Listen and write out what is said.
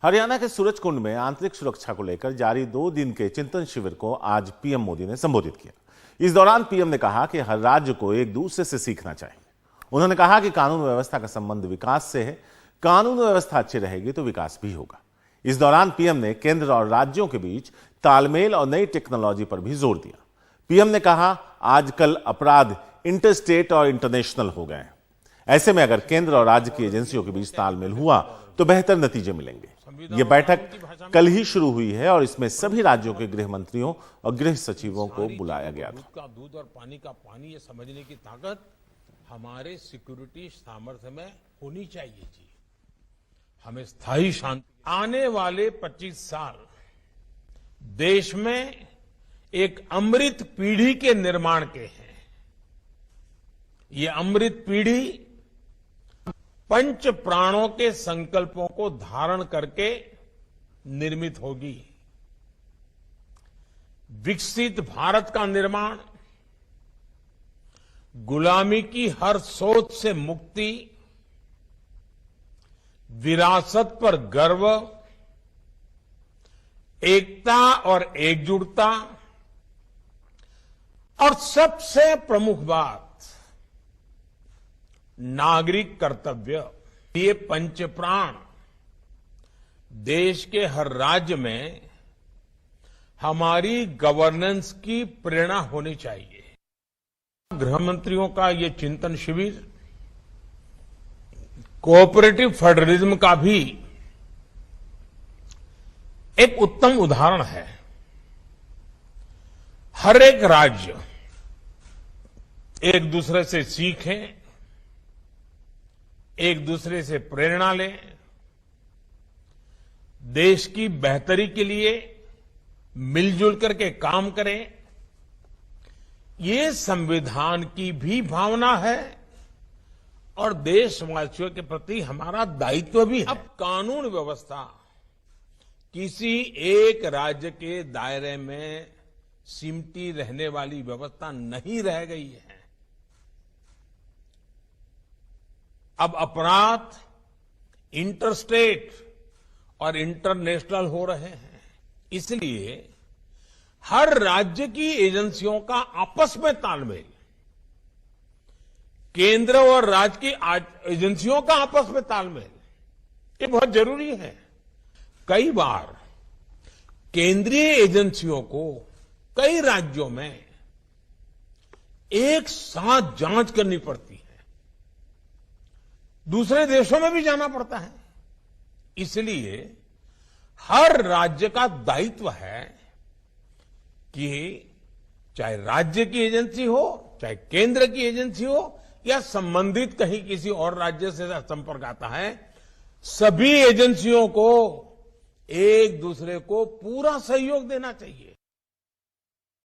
हरियाणा के सूरजकुंड में आंतरिक सुरक्षा को लेकर जारी 2 दिन के चिंतन शिविर को आज पीएम मोदी ने संबोधित किया। इस दौरान पीएम ने कहा कि हर राज्य को एक दूसरे से सीखना चाहिए। उन्होंने कहा कि कानून व्यवस्था का संबंध विकास से है, कानून व्यवस्था अच्छी रहेगी तो विकास भी होगा। इस दौरान पीएम ने केंद्र और राज्यों के बीच तालमेल और नई टेक्नोलॉजी पर भी जोर दिया। पीएम ने कहा, आजकल अपराध इंटरस्टेट और इंटरनेशनल हो गए हैं। ऐसे में अगर केंद्र और राज्य की एजेंसियों के बीच तालमेल हुआ तो बेहतर नतीजे मिलेंगे। ये बैठक कल ही शुरू हुई है और इसमें सभी राज्यों के गृह मंत्रियों और गृह सचिवों को बुलाया गया था। दूध और पानी का पानी, ये समझने की ताकत हमारे सिक्योरिटी सामर्थ्य में होनी चाहिए जी। हमें स्थायी शांति, आने वाले 25 साल देश में एक अमृत पीढ़ी के निर्माण के हैं। ये अमृत पीढ़ी पंच प्राणों के संकल्पों को धारण करके निर्मित होगी। विकसित भारत का निर्माण, गुलामी की हर सोच से मुक्ति, विरासत पर गर्व, एकता और एकजुटता और सबसे प्रमुख बात नागरिक कर्तव्य। ये पंच प्राण देश के हर राज्य में हमारी गवर्नेंस की प्रेरणा होनी चाहिए। गृह मंत्रियों का ये चिंतन शिविर कोऑपरेटिव फेडरलिज्म का भी एक उत्तम उदाहरण है। हर एक राज्य एक दूसरे से सीखे, एक दूसरे से प्रेरणा ले, देश की बेहतरी के लिए मिलजुल करके काम करें। ये संविधान की भी भावना है और देशवासियों के प्रति हमारा दायित्व भी है। अब कानून व्यवस्था किसी एक राज्य के दायरे में सिमटी रहने वाली व्यवस्था नहीं रह गई है। अब अपराध इंटरस्टेट और इंटरनेशनल हो रहे हैं। इसलिए हर राज्य की एजेंसियों का आपस में तालमेल, केंद्र और राज्य की एजेंसियों का आपस में तालमेल, ये बहुत जरूरी है। कई बार केंद्रीय एजेंसियों को कई राज्यों में एक साथ जांच करनी पड़ती है, दूसरे देशों में भी जाना पड़ता है। इसलिए हर राज्य का दायित्व है कि चाहे राज्य की एजेंसी हो, चाहे केंद्र की एजेंसी हो या संबंधित कहीं किसी और राज्य से संपर्क आता है, सभी एजेंसियों को एक दूसरे को पूरा सहयोग देना चाहिए।